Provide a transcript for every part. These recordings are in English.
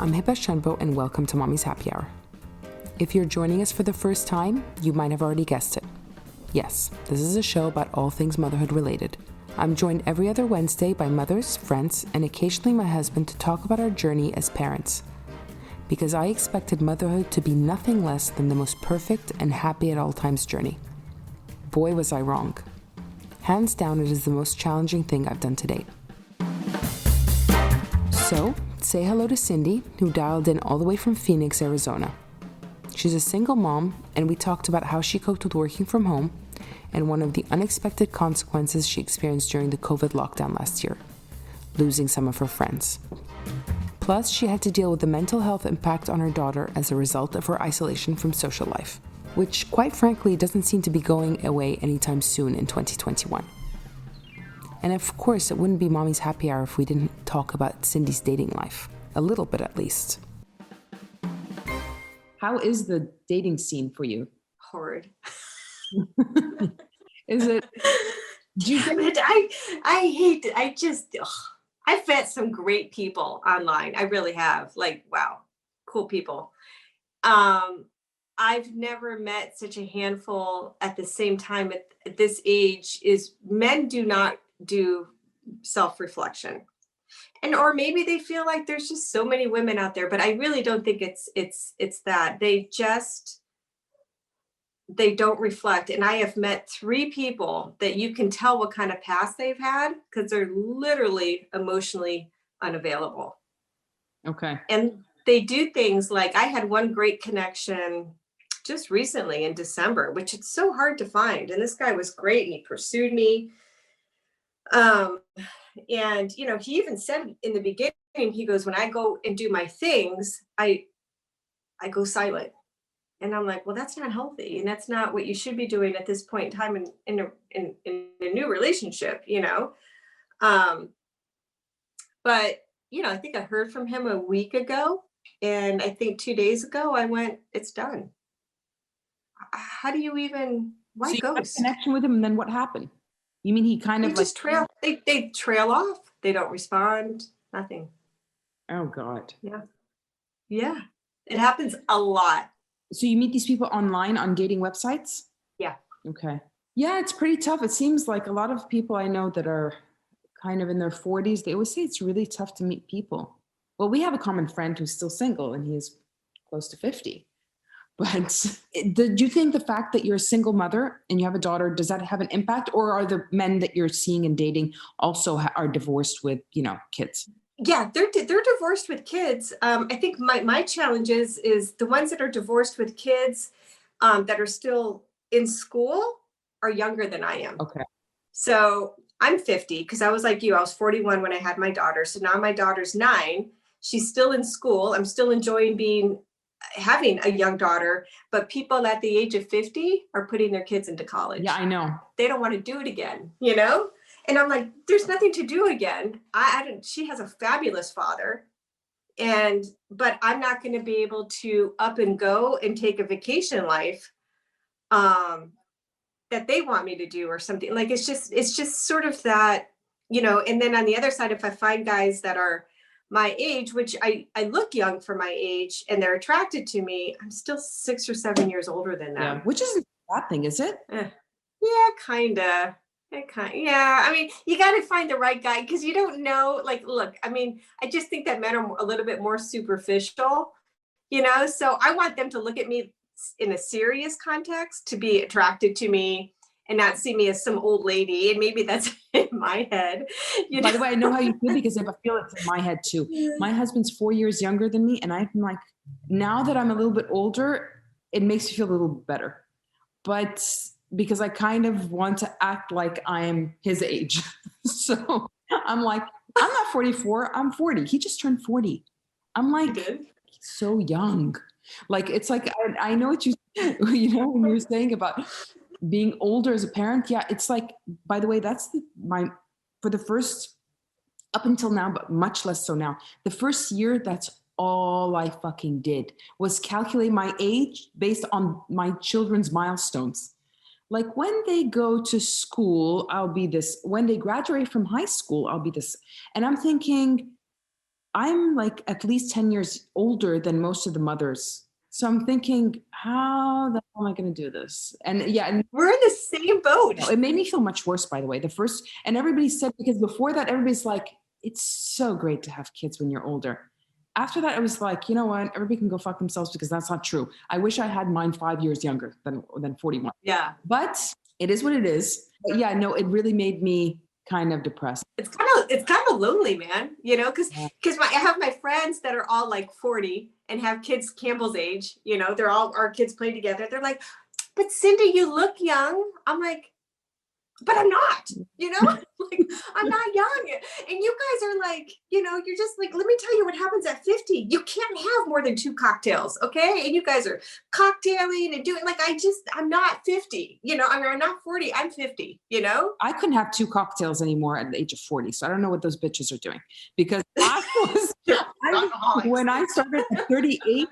I'm Heba Shunbo and welcome to Mommy's Happy Hour. If you're joining us for the first time, you might have already guessed it. Yes, this is a show about all things motherhood related. I'm joined every other Wednesday by mothers, friends, and occasionally my husband to talk about our journey as parents. Because I expected motherhood to be nothing less than the most perfect and happy at all times journey. Boy, was I wrong. Hands down, it is the most challenging thing I've done to date. So, say hello to Cindy, who dialed in all the way from Phoenix, Arizona. She's a single mom, and we talked about how she coped with working from home and one of the unexpected consequences she experienced during the COVID lockdown last year, losing some of her friends. Plus, she had to deal with the mental health impact on her daughter as a result of her isolation from social life, which, quite frankly, doesn't seem to be going away anytime soon in 2021. And of course, it wouldn't be Mommy's Happy Hour if we didn't talk about Cindy's dating life. A little bit, at least. How is the dating scene for you? Horrid. Is it? Do you think? I hate it. I've met some great people online. I really have. Like, wow, cool people. I've never met such a handful at the same time at this age. Is men do not do self-reflection, or maybe they feel like there's just so many women out there, but I really don't think it's that they don't reflect. And I have met 3 people that you can tell what kind of past they've had because they're literally emotionally unavailable. Okay. And they do things like, I had one great connection just recently in December, which it's so hard to find, and this guy was great and he pursued me. And he even said in the beginning, he goes, when I go and do my things, I go silent. And I'm like, well, that's not healthy. And that's not what you should be doing at this point in time in a new relationship, But, I think I heard from him a week ago. And I think 2 days ago, I went, it's done. How do you even, why So you had a ghost? connection with him, and then what happened? You mean he kind of Just trail, they trail off. They don't respond, nothing. Oh, God. Yeah. Yeah. It happens a lot. So you meet these people online on dating websites? Yeah. Okay. Yeah, it's pretty tough. It seems like a lot of people I know that are kind of in their 40s, they always say it's really tough to meet people. Well, we have a common friend who's still single, and he's close to 50. But do you think the fact that you're a single mother and you have a daughter, does that have an impact? Or are the men that you're seeing and dating also are divorced with, kids? Yeah, they're divorced with kids. I think my challenge is the ones that are divorced with kids that are still in school are younger than I am. Okay. So I'm 50 because I was like you. I was 41 when I had my daughter. So now my daughter's 9. She's still in school. I'm still enjoying having a young daughter, but people at the age of 50 are putting their kids into college. Yeah, I know. They don't want to do it again, And I'm like, there's nothing to do again. She has a fabulous father, but I'm not going to be able to up and go and take a vacation life that they want me to do or something. Like, it's just sort of that, and then on the other side, if I find guys that are my age, which I look young for my age, and they're attracted to me, I'm still 6 or 7 years older than them. Yeah, which isn't a bad thing, is it? Yeah, kind of. Yeah, I mean, you got to find the right guy because you don't know. Like, look, I mean, I just think that men are a little bit more superficial, So I want them to look at me in a serious context, to be attracted to me and not see me as some old lady. And maybe that's in my head. By the way, I know how you feel because I feel it's in my head too. My husband's 4 years younger than me. And I'm like, now that I'm a little bit older, it makes me feel a little better. But because I kind of want to act like I'm his age. So I'm like, I'm not 44, I'm 40. He just turned 40. I'm like, so young. Like, it's like, I know what when you're saying about being older as a parent. Yeah, it's like, by the way, that's for the first, up until now, but much less so now, the first year, that's all I fucking did was calculate my age based on my children's milestones. Like, when they go to school, I'll be this. When they graduate from high school, I'll be this. And I'm thinking, I'm like at least 10 years older than most of the mothers. So I'm thinking, how the hell am I going to do this? And yeah, and We're in the same boat. it made me feel much worse, by the way. The first, and everybody said, because before that, everybody's like, it's so great to have kids when you're older. After that, I was like, you know what? Everybody can go fuck themselves because that's not true. I wish I had mine 5 years younger than 41. Yeah. But it is what it is. But yeah, no, it really made me kind of depressed. It's kind of lonely, man, because I have my friends that are all like 40 and have kids Campbell's age, they're all our kids play together. They're like, but Cindy, you look young. I'm like, but I'm not, like I'm not young. And you guys are like, you're just like, let me tell you what happens at 50. You can't have more than 2 cocktails. Okay. And you guys are cocktailing and doing like, I'm not 50, I'm not 40, I'm 50, I couldn't have 2 cocktails anymore at the age of 40. So I don't know what those bitches are doing because when I started at 38,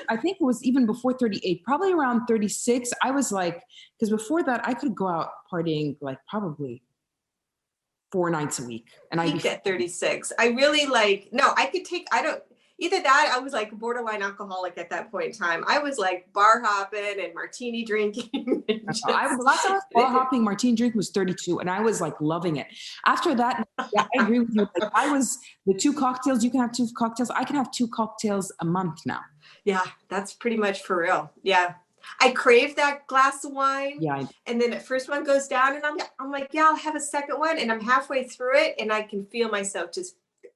I think it was even before 38, probably around 36. I was like, because before that I could go out partying like probably 4 nights a week. And I at 36. I really either that, I was like borderline alcoholic at that point in time. I was like bar hopping and martini drinking. Last time I was bar hopping, martini drinking was 32, and I was like loving it. After that, yeah, I agree with you. Like I was the 2 cocktails. You can have 2 cocktails. I can have 2 cocktails a month now. Yeah, that's pretty much for real. Yeah. I crave that glass of wine. Yeah. And then the first one goes down and I'm like, yeah, I'll have a second one. And I'm halfway through it and I can feel myself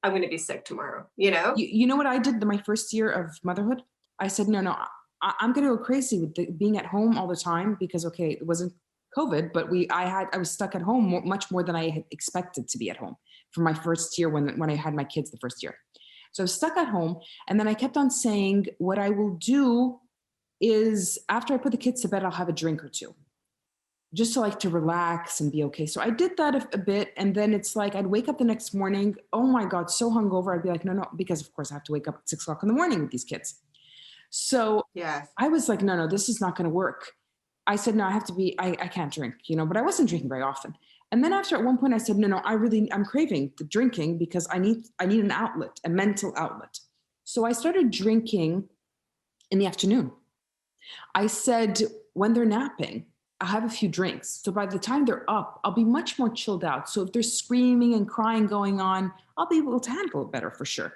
I'm going to be sick tomorrow, You know what I did my first year of motherhood? I said, no, I'm going to go crazy with being at home all the time because, okay, it wasn't COVID, but I was stuck at home much more than I had expected to be at home for my first year when I had my kids the first year. So I was stuck at home. And then I kept on saying, what I will do is after I put the kids to bed, I'll have a drink or 2 just to relax and be okay. So I did that a bit. And then it's like, I'd wake up the next morning. Oh my God, so hungover. I'd be like, no, because of course I have to wake up at 6 o'clock in the morning with these kids. So yeah, I was like, no, this is not going to work. I said, no, I can't drink, but I wasn't drinking very often. And then after at one point I said, no, I'm craving the drinking because I need an outlet, a mental outlet. So I started drinking in the afternoon. I said, when they're napping, I'll have a few drinks. So by the time they're up, I'll be much more chilled out. So if there's screaming and crying going on, I'll be able to handle it better for sure.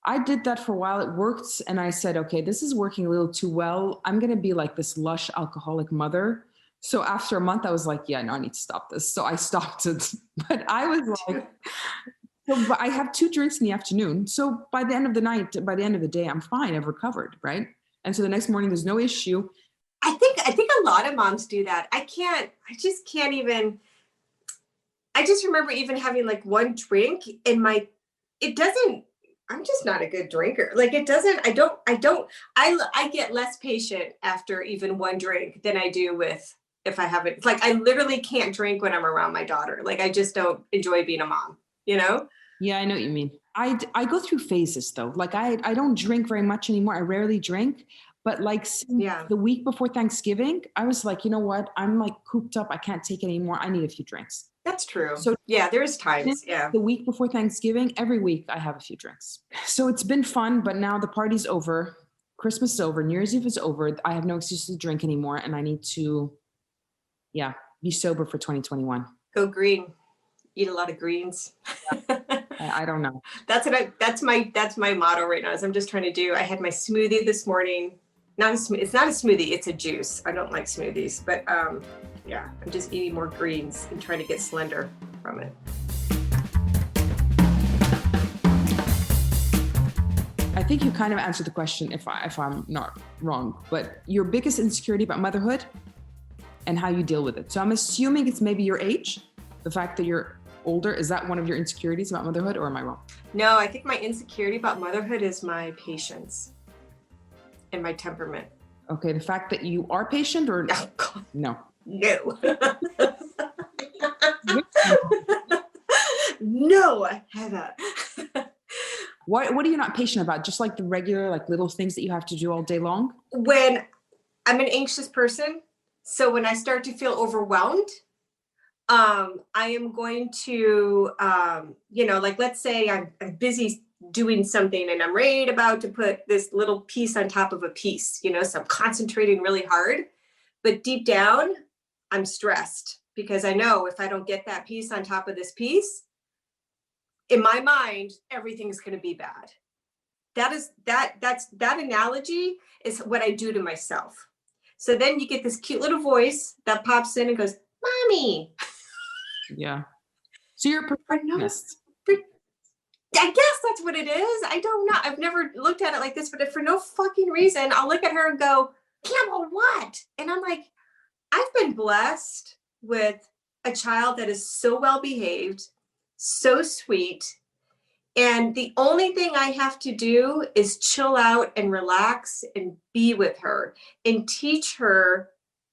I did that for a while. It worked. And I said, okay, this is working a little too well. I'm going to be like this lush alcoholic mother. So after a month, I was like, yeah, no, I need to stop this. So I stopped it. But I was like, but I have 2 drinks in the afternoon. So by the end of the night, by the end of the day, I'm fine. I've recovered, right? And so the next morning, there's no issue. I think a lot of moms do that. I just remember even having like 1 drink and I'm just not a good drinker. Like I get less patient after even 1 drink than I do if I haven't, like I literally can't drink when I'm around my daughter. Like I just don't enjoy being a mom, Yeah, I know what you mean. I go through phases though. Like I don't drink very much anymore. I rarely drink. But like the week before Thanksgiving, I was like, you know what? I'm like cooped up. I can't take it anymore. I need a few drinks. That's true. So yeah, there's times. Yeah. The week before Thanksgiving, every week I have a few drinks. So it's been fun, but now the party's over. Christmas is over. New Year's Eve is over. I have no excuse to drink anymore. And I need to, be sober for 2021. Go green. Eat a lot of greens. I don't know. That's my motto right now is I'm just trying to do. I had my smoothie this morning. It's not a smoothie, it's a juice. I don't like smoothies, but I'm just eating more greens and trying to get slender from it. I think you kind of answered the question if I'm not wrong, but your biggest insecurity about motherhood and how you deal with it. So I'm assuming it's maybe your age, the fact that you're older. Is that one of your insecurities about motherhood or am I wrong? No, I think my insecurity about motherhood is my patience. And my temperament. Okay, the fact that you are patient or no? No. No, Heba. What are you not patient about? Just like the regular, like little things that you have to do all day long? When I'm an anxious person, so when I start to feel overwhelmed, I am going to, like let's say I'm busy doing something and I'm right about to put this little piece on top of a piece, so I'm concentrating really hard, but deep down, I'm stressed because I know if I don't get that piece on top of this piece, in my mind, everything's going to be bad. That analogy is what I do to myself. So then you get this cute little voice that pops in and goes, "Mommy." Yeah. So you're a perfectionist. I guess that's what it is. I don't know. I've never looked at it like this, but for no fucking reason, I'll look at her and go, "Yeah, well, what?" And I'm like, I've been blessed with a child that is so well behaved, so sweet. And the only thing I have to do is chill out and relax and be with her and teach her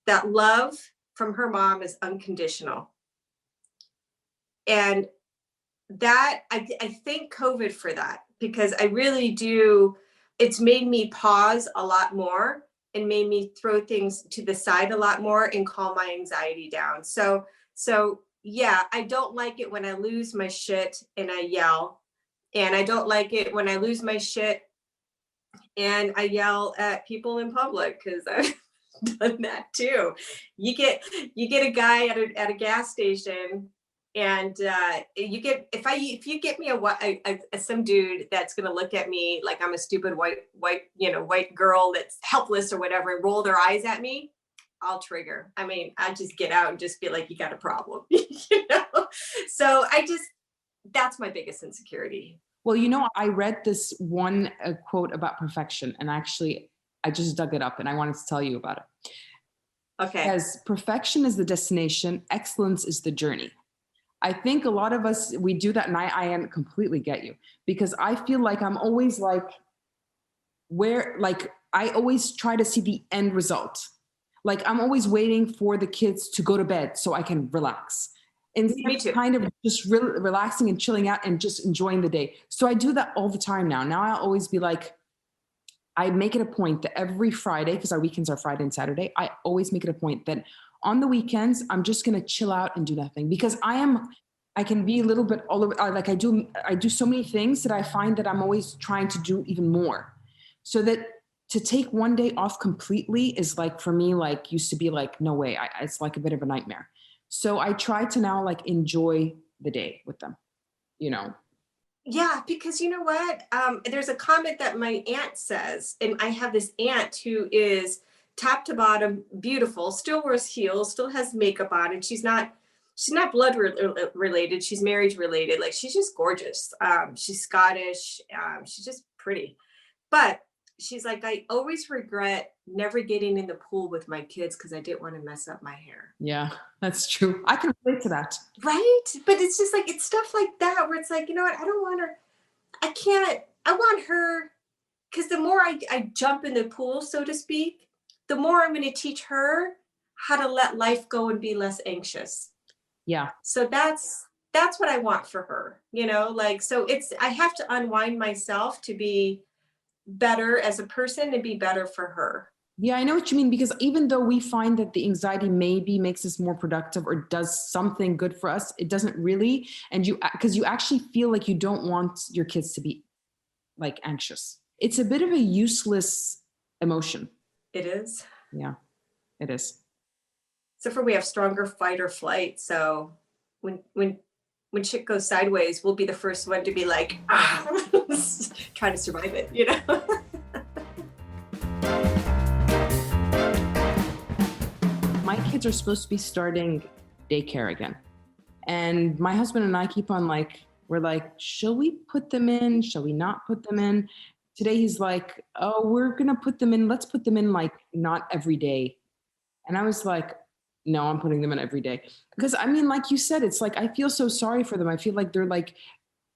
that love from her mom is unconditional. And that I thank COVID for that, because I really do. It's made me pause a lot more and made me throw things to the side a lot more and calm my anxiety down. So yeah, I don't like it when I lose my shit and I yell. And I don't like it when I lose my shit and I yell at people in public, because I've done that too. You get a guy at a gas station, and if you get me some dude that's gonna look at me like I'm a stupid white girl that's helpless or whatever, and roll their eyes at me, I'll trigger. I mean, I just get out and just be like, "You got a problem," So that's my biggest insecurity. Well, I read this one quote about perfection, and actually, I just dug it up and I wanted to tell you about it. Okay. As perfection is the destination, excellence is the journey. I think a lot of us, we do that, and I completely get you, because I feel like I'm always like, I always try to see the end result. Like I'm always waiting for the kids to go to bed so I can relax. Me too. Kind of just relaxing and chilling out and just enjoying the day. So I do that all the time now. Now I'll always be like, I make it a point that every Friday, because our weekends are Friday and Saturday, I always make it a point that on the weekends, I'm just going to chill out and do nothing, because I can be a little bit all over. Like I do so many things that I find that I'm always trying to do even more. So that to take one day off completely is like, for me, like used to be like, no way. It's like a bit of a nightmare. So I try to now like enjoy the day with them, Yeah, because you know what? There's a comment that my aunt says, and I have this aunt who is top to bottom beautiful, still wears heels, still has makeup on, and she's not related. She's marriage related. Like she's just gorgeous. She's Scottish. She's just pretty. But she's like, I always regret never getting in the pool with my kids because I didn't want to mess up my hair. Yeah, that's true. I can relate to that. Right? But it's just like, it's stuff like that where it's like, you know what? I don't want her. I want her, because the more I jump in the pool, so to speak, the more I'm going to teach her how to let life go and be less anxious. Yeah. So that's what I want for her, so I have to unwind myself to be better as a person and be better for her. Yeah, I know what you mean, because even though we find that the anxiety maybe makes us more productive or does something good for us, it doesn't really. And because you actually feel like you don't want your kids to be like anxious. It's a bit of a useless emotion. It is. Yeah, it is. So we have stronger fight or flight. So when shit goes sideways, we'll be the first one to be like, trying to survive it, My kids are supposed to be starting daycare again. And my husband and I keep on we're like, shall we put them in? Shall we not put them in? Today he's like, oh, we're going to put them in. Let's put them in not every day. And I was like, no, I'm putting them in every day. Because I mean, like you said, it's like, I feel so sorry for them. I feel like they're like,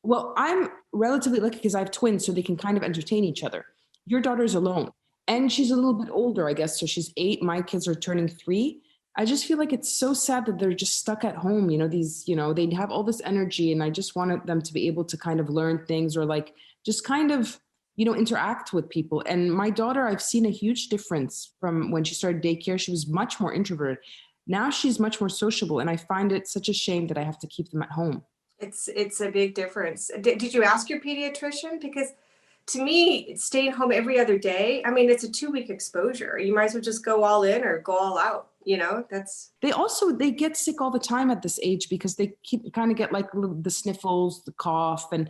well, I'm relatively lucky because I have twins, so they can kind of entertain each other. Your daughter's alone. And she's a little bit older, I guess. So she's 8. My kids are turning 3. I just feel like it's so sad that they're just stuck at home. They have all this energy, and I just wanted them to be able to kind of learn things or just kind of, interact with people. And my daughter, I've seen a huge difference from when she started daycare. She was much more introverted. Now she's much more sociable, and I find it such a shame that I have to keep them at home. It's a big difference. Did you ask your pediatrician? Because to me, staying home every other day, I mean, it's a 2-week exposure. You might as well just go all in or go all out. That's. They get sick all the time at this age because they keep kind of get like the sniffles, the cough. And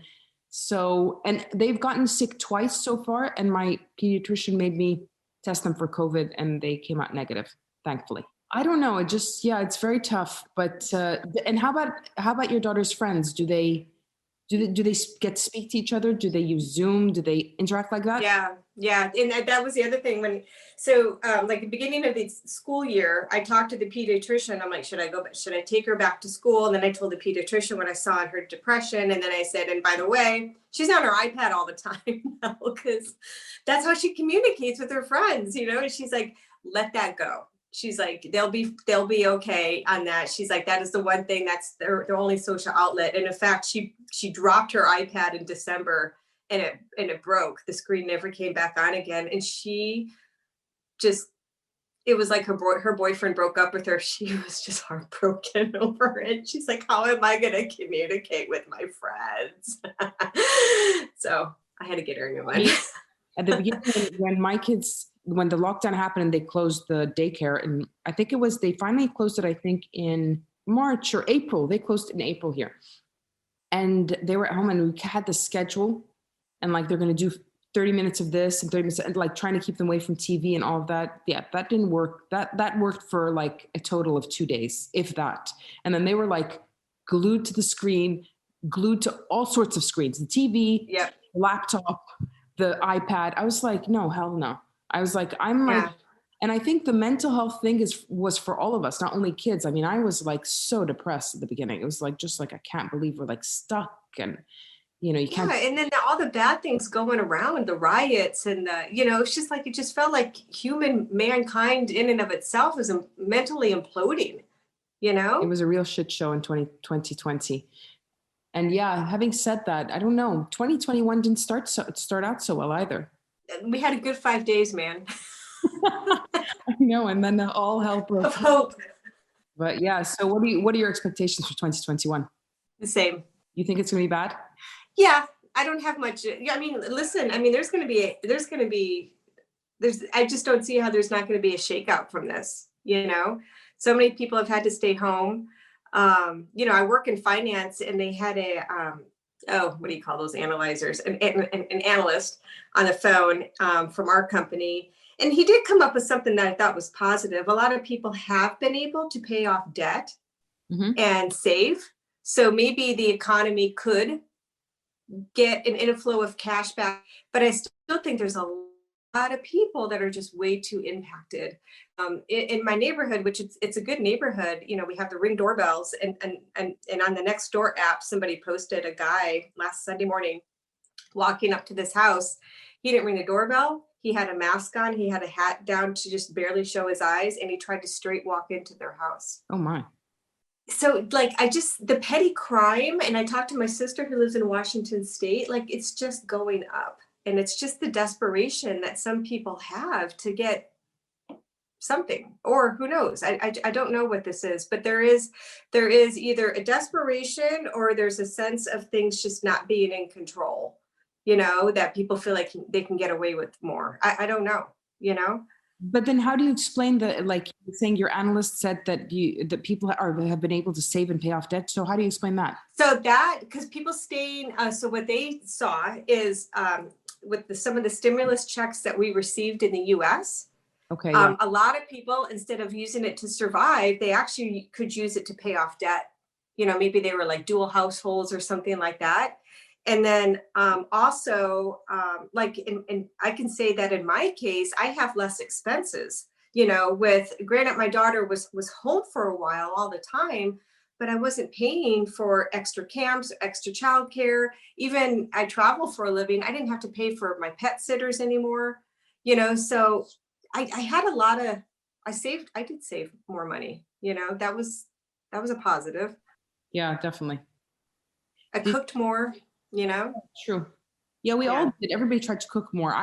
they've gotten sick twice so far. And my pediatrician made me test them for COVID and they came out negative, thankfully. I don't know. It's very tough. But, and how about your daughter's friends? Do they get to speak to each other? Do they use Zoom? Do they interact like that? Yeah. And that was the other thing like the beginning of the school year, I talked to the pediatrician. I'm like, should I take her back to school? And then I told the pediatrician what I saw in her depression. And then I said, and by the way, she's on her iPad all the time now because that's how she communicates with her friends, and she's like, let that go. She's like, they'll be okay on that. She's like, that is the one thing that's their only social outlet. And in fact, she dropped her iPad in December and it broke. The screen never came back on again. And it was like her boyfriend broke up with her. She was just heartbroken over it. She's like, how am I going to communicate with my friends? So I had to get her a new one. At the beginning, when the lockdown happened and they closed the daycare, and I think they finally closed it, I think in March or April. They closed it in April here. And they were at home and we had the schedule and like, they're going to do 30 minutes of this and 30 minutes and like trying to keep them away from TV and all of that. Yeah, that didn't work. That worked for like a total of 2 days, if that. And then they were like glued to the screen, glued to all sorts of screens, the TV, the laptop, the iPad. I was like, no, hell no. I was like, and I think the mental health thing was for all of us, not only kids. I mean, I was like so depressed at the beginning. It was like, just like, I can't believe we're like stuck and, you can't. Yeah, and then all the bad things going around, the riots and it's just like, it just felt like mankind in and of itself is mentally imploding, It was a real shit show in 2020. And yeah, having said that, I don't know, 2021 didn't start out so well either. We had a good 5 days, man. I know, and then all hell broke. Of hope. But yeah, so what are your expectations for 2021? The same. You think it's going to be bad? Yeah, I don't have much. I mean, listen, I mean, I just don't see how there's not going to be a shakeout from this. So many people have had to stay home. I work in finance and they had what do you call those analyzers? An analyst on the phone from our company. And he did come up with something that I thought was positive. A lot of people have been able to pay off debt and save. So maybe the economy could get an inflow of cash back. But I still think there's a lot of people that are just way too impacted. In my neighborhood, which it's a good neighborhood, we have the Ring doorbells and on the Nextdoor app, somebody posted a guy last Sunday morning walking up to this house. He didn't ring the doorbell. He had a mask on. He had a hat down to just barely show his eyes, and he tried to straight walk into their house. Oh my. So like, the petty crime, and I talked to my sister who lives in Washington State, like it's just going up. And it's just the desperation that some people have to get something, or who knows? I don't know what this is, but there is either a desperation or there's a sense of things just not being in control, that people feel like they can get away with more. I don't know, But then how do you explain like saying your analyst said that people have been able to save and pay off debt? So how do you explain that? So because people staying, so what they saw is with some of the stimulus checks that we received in the US, okay, yeah. A lot of people, instead of using it to survive, they actually could use it to pay off debt. Maybe they were like dual households or something like that. And then also, and I can say that in my case, I have less expenses, granted, my daughter was home for a while all the time, but I wasn't paying for extra camps, extra childcare. Even I travel for a living. I didn't have to pay for my pet sitters anymore, so I had I did save more money, that was a positive. Yeah, definitely. I cooked more. True. Yeah, we all did. Everybody tried to cook more.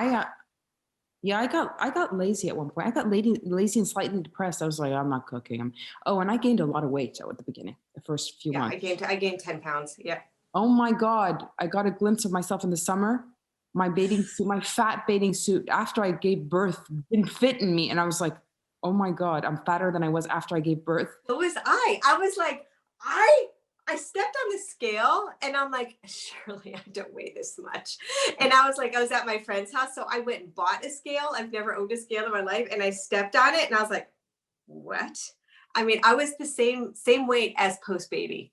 Yeah, I got lazy at one point. I got lazy and slightly depressed. I was like, I'm not cooking. And I gained a lot of weight though at the beginning, the first few Yeah, months. I gained 10 pounds. Yeah. Oh my God. I got a glimpse of myself in the summer. My bathing suit, my fat bathing suit after I gave birth didn't fit in me. And I was like, oh my God, I'm fatter than I was after I gave birth. So was I. I was like, I stepped on the scale and I'm like, surely I don't weigh this much. And I was like, I was at my friend's house. So I went and bought a scale. I've never owned a scale in my life. And I stepped on it and I was like, what? I mean, I was the same weight as post baby.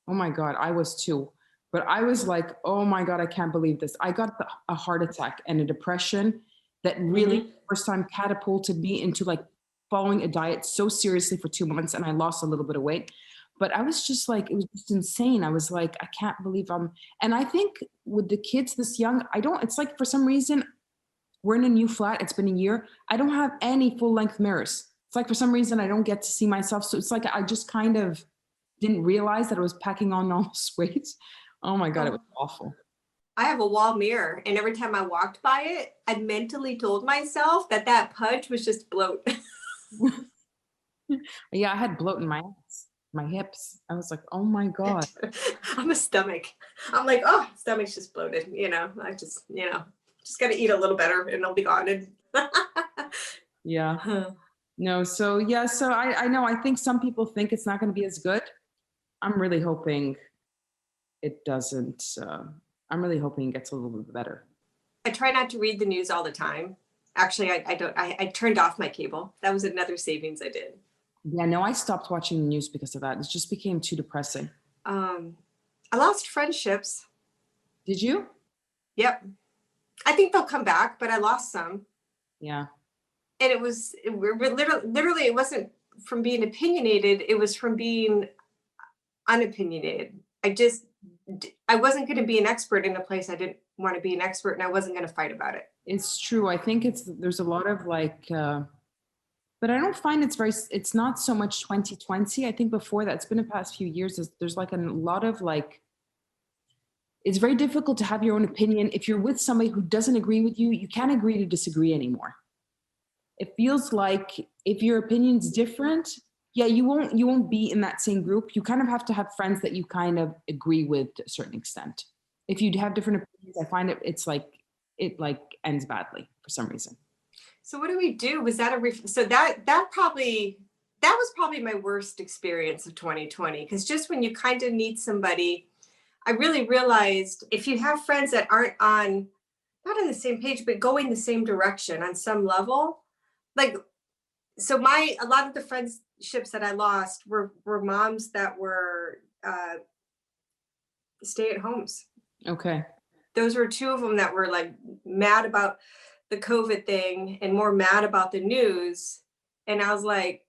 Oh my God, I was too. But I was like, oh my God, I can't believe this. I got a heart attack and a depression that really Mhm. first time catapulted me into like following a diet so seriously for 2 months, and I lost a little bit of weight. But I was just like, it was just insane. I was like, I can't believe and I think with the kids this young, it's like for some reason, we're in a new flat. It's been a year. I don't have any full length mirrors. It's like for some reason, I don't get to see myself. So it's like I just kind of didn't realize that I was packing on all this weight. Oh my God, it was Oh, awful. I have a wall mirror, and every time I walked by it, I mentally told myself that that pudge was just bloat. Yeah, I had bloat in my ass, my hips. I was like, oh my God. I'm a stomach. I'm like, oh, stomach's just bloated. I just got to eat a little better and it'll be gone. And Yeah. No, so yeah, so I know, I think some people think it's not going to be as good. I'm really hoping it doesn't. I'm really hoping it gets a little bit better. I try not to read the news all the time. Actually, I don't. I turned off my cable. That was another savings I did. Yeah, no, I stopped watching the news because of that. It just became too depressing. Um, I lost friendships. Did you? Yep. I think they'll come back, but I lost some. Yeah. And we're literally, it wasn't from being opinionated. It was from being unopinionated. I wasn't going to be an expert in a place I didn't want to be an expert, and I wasn't going to fight about it. It's true. I think there's a lot of like, but I don't find it's not so much 2020. I think before that, it's been the past few years. There's like a lot of like, it's very difficult to have your own opinion. If you're with somebody who doesn't agree with you, you can't agree to disagree anymore. It feels like if your opinion's different, yeah, you won't be in that same group. You kind of have to have friends that you kind of agree with to a certain extent. If you have different opinions, I find it like ends badly for some reason. So what do we do? Was that so that was probably my worst experience of 2020, because just when you kind of need somebody, I really realized if you have friends that aren't not on the same page, but going the same direction on some level, like, so a lot of the friendships that I lost were moms that were stay at homes. Okay. Those were two of them that were like mad about the COVID thing and more mad about the news. And I was like,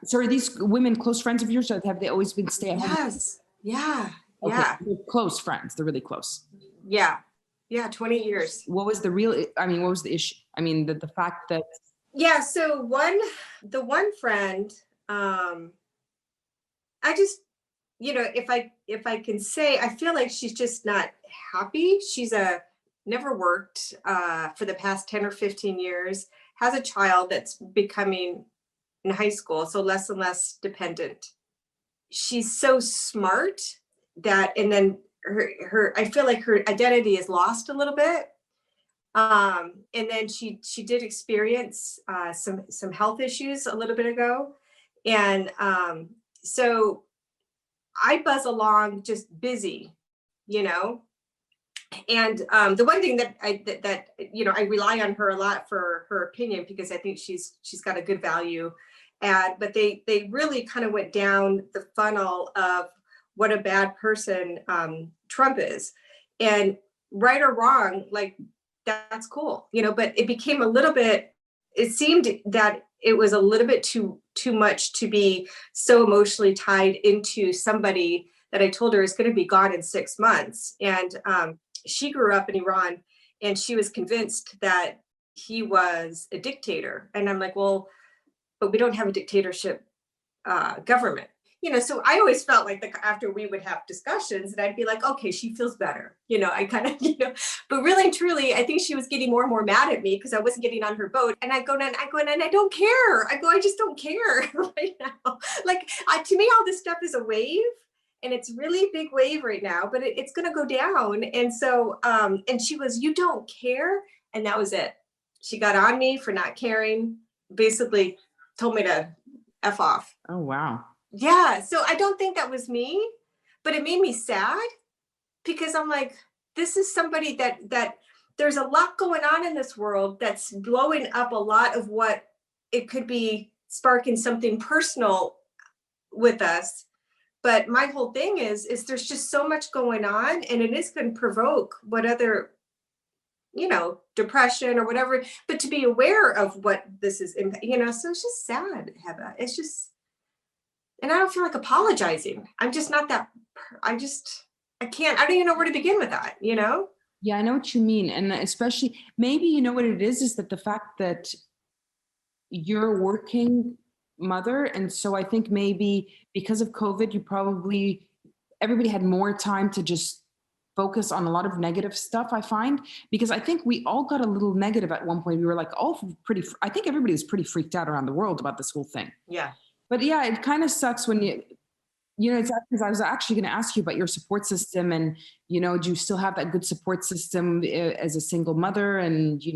So are these women close friends of yours, or have they always been stay at home? yes, yeah, Okay. yeah, They're close friends. They're really close. yeah, 20 years. What was what was the issue? I mean, the fact that, Yeah, so the one friend, I just, if I can say, I feel like she's just not happy. She's never worked for the past 10 or 15 years, has a child that's becoming in high school, so less and less dependent. She's so smart and then her I feel like her identity is lost a little bit. And then she did experience some health issues a little bit ago. And so I buzz along just busy, you know. And the one thing that I rely on her a lot for her opinion, because I think she's got a good value add, but they really kind of went down the funnel of what a bad person Trump is. And right or wrong, like, that's cool, but it became a little bit, it seemed that it was a little bit too much to be so emotionally tied into somebody that I told her is going to be gone in 6 months. And she grew up in Iran, and she was convinced that he was a dictator. And I'm like, well, but we don't have a dictatorship government. so I always felt like after we would have discussions and I'd be like, okay, she feels better. I kind of, but really and truly, I think she was getting more and more mad at me because I wasn't getting on her boat. And I go, and I don't care. I just don't care right now. Like to me, all this stuff is a wave. And it's really a big wave right now, but it's going to go down. And so, and she was, you don't care. And that was it. She got on me for not caring, basically told me to F off. Oh, wow. Yeah. So I don't think that was me, but it made me sad because I'm like, this is somebody that there's a lot going on in this world that's blowing up a lot of what it could be sparking something personal with us. But my whole thing is there's just so much going on, and it is going to provoke what other, depression or whatever, but to be aware of what this is, so it's just sad, Heba. It's just, and I don't feel like apologizing. I'm just not that, I don't even know where to begin with that, Yeah, I know what you mean. And especially, maybe you know what it is that the fact that you're working mother. And so I think maybe because of COVID, everybody had more time to just focus on a lot of negative stuff, I find, because I think we all got a little negative at one point. We were like I think everybody was pretty freaked out around the world about this whole thing. Yeah. But yeah, it kind of sucks when it's because I was actually going to ask you about your support system and, do you still have that good support system as a single mother and, you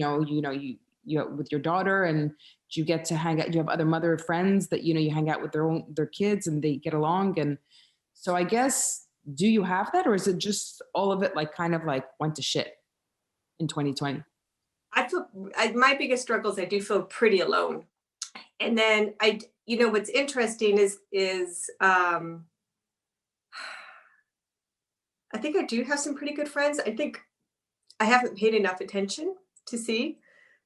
with your daughter, and do you get to hang out? Do you have other mother friends that, you hang out with their kids and they get along? And so I guess, do you have that, or is it just all of it kind of went to shit in 2020? My biggest struggle is I do feel pretty alone. And then what's interesting is I think I do have some pretty good friends. I think I haven't paid enough attention to see,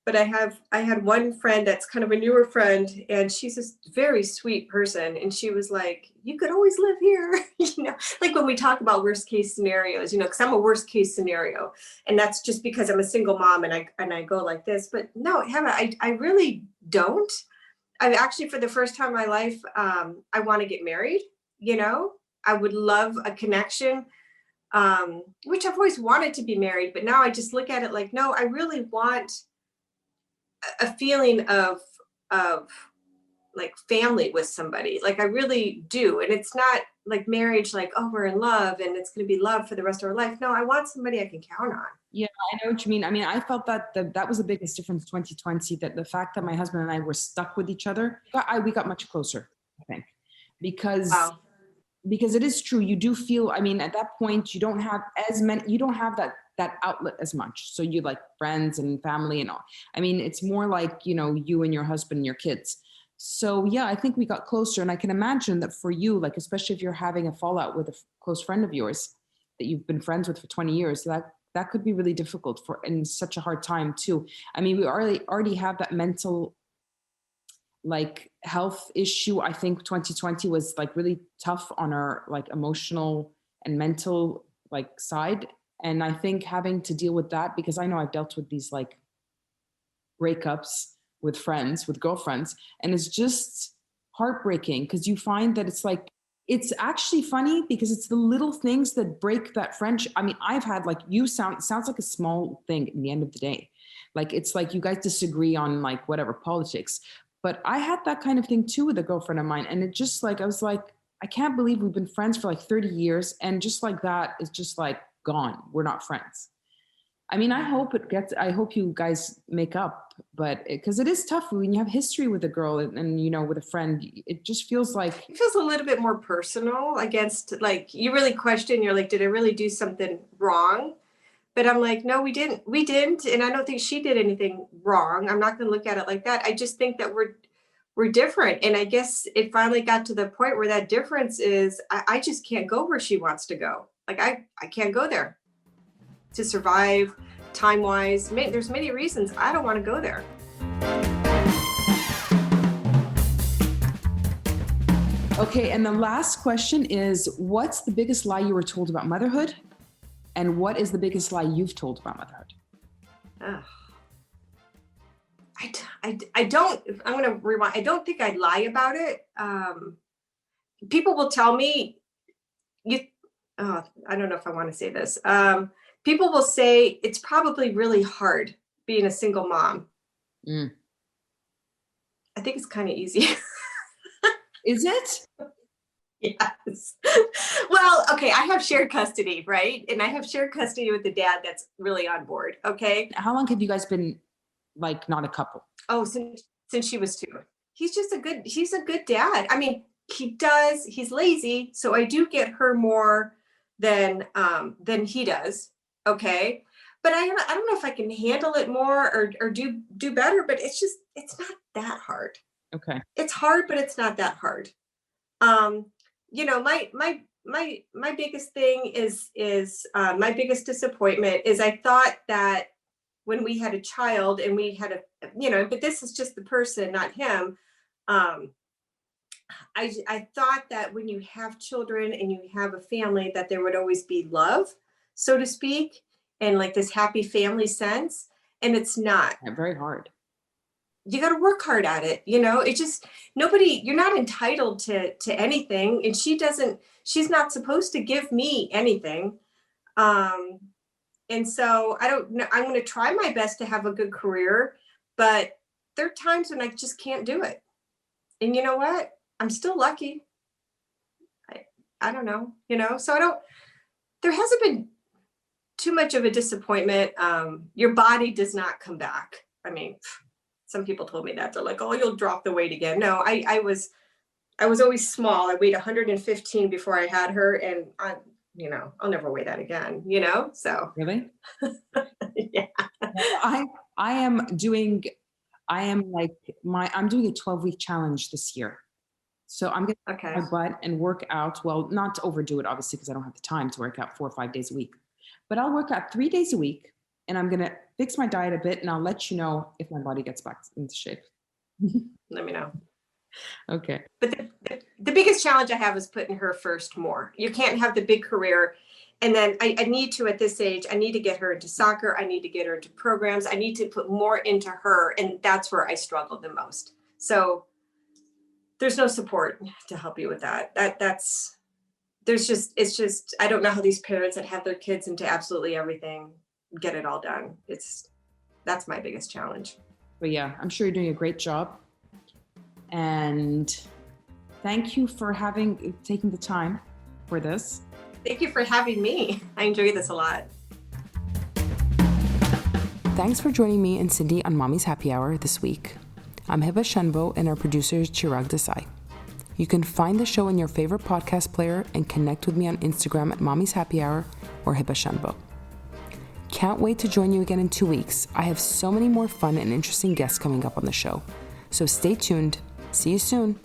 but I had one friend that's kind of a newer friend, and she's this very sweet person. And she was like, you could always live here, like when we talk about worst case scenarios, because I'm a worst case scenario, and that's just because I'm a single mom and I go like this. But no, Hannah, I really don't. I've actually, for the first time in my life, I want to get married. I would love a connection, which I've always wanted to be married, but now I just look at it like, no, I really want a feeling of like family with somebody. Like I really do. And it's not like marriage, like, oh, we're in love and it's going to be love for the rest of our life. No, I want somebody I can count on. Yeah, I know what you mean. I mean, I felt that was the biggest difference 2020, that the fact that my husband and I were stuck with each other, we got much closer, I think, because Wow. Because it is true. You do feel, I mean, at that point, you don't have that outlet as much. So you like friends and family and all. I mean, it's more like, you and your husband and your kids. So yeah, I think we got closer. And I can imagine that for you, like, especially if you're having a fallout with a close friend of yours that you've been friends with for 20 years, that could be really difficult in such a hard time too. I mean, we already have that mental health issue. I think 2020 was really tough on our emotional and mental side. And I think having to deal with that, because I know I've dealt with these breakups with friends, with girlfriends, and it's just heartbreaking because you find that it's actually funny because it's the little things that break that friendship. I mean, I've had sounds like a small thing in the end of the day. It's like you guys disagree on whatever politics. But I had that kind of thing too with a girlfriend of mine. And it just I was like, I can't believe we've been friends for 30 years. And just that is just gone. We're not friends. I mean, I hope you guys make up, but because it is tough when you have history with a girl and with a friend, it just feels it feels a little bit more personal against you really question, you're like, did I really do something wrong? But I'm like, no, we didn't. And I don't think she did anything wrong. I'm not going to look at it like that. I just think that we're different. And I guess it finally got to the point where that difference is, I just can't go where she wants to go. I can't go there to survive time-wise. There's many reasons I don't want to go there. Okay. And the last question is, what's the biggest lie you were told about motherhood? And what is the biggest lie you've told about motherhood? I don't, I'm going to rewind. I don't think I'd lie about it. people will tell me, I don't know if I want to say this. People will say it's probably really hard being a single mom. Mm. I think it's kind of easy. Is it? Yes. Well, okay, I have shared custody, right? And I have shared custody with the dad that's really on board. Okay. How long have you guys been like not a couple? Oh, since she was 2. He's a good dad. I mean, he's lazy, so I do get her more than he does. Okay. But I don't know if I can handle it more or do better, but it's not that hard. Okay. It's hard, but it's not that hard. My biggest thing is my biggest disappointment is I thought that when we had a child and we had but this is just the person, not him. I thought that when you have children and you have a family, that there would always be love, so to speak, and like this happy family sense. And it's not. Yeah, very hard. You got to work hard at it. It just, you're not entitled to anything. And she's not supposed to give me anything. And so I don't know, I'm going to try my best to have a good career, but there are times when I just can't do it. And you know what? I'm still lucky. I don't know, so there hasn't been too much of a disappointment. Your body does not come back. I mean, some people told me that. They're like, oh, you'll drop the weight again. No, I was always small. I weighed 115 before I had her, and I'll never weigh that again, so. Really? Yeah. I'm doing a 12-week challenge this year. So I'm going to Okay. my butt and work out. Well, not to overdo it, obviously, because I don't have the time to work out 4 or 5 days a week. But I'll work out 3 days a week, and I'm going to fix my diet a bit, and I'll let you know if my body gets back into shape. Let me know. Okay. But the biggest challenge I have is putting her first more. You can't have the big career. And then I need to, at this age, I need to get her into soccer. I need to get her into programs. I need to put more into her. And that's where I struggle the most. So there's no support to help you with that. It's just, I don't know how these parents that have their kids into absolutely everything get it all done. That's my biggest challenge. But yeah, I'm sure you're doing a great job. And thank you for taking the time for this. Thank you for having me. I enjoy this a lot. Thanks for joining me and Cindy on Mommy's Happy Hour this week. I'm Heba Shunbo, and our producer is Chirag Desai. You can find the show in your favorite podcast player and connect with me on Instagram at Mommy's Happy Hour or Heba Shunbo. Can't wait to join you again in 2 weeks. I have so many more fun and interesting guests coming up on the show. So stay tuned. See you soon.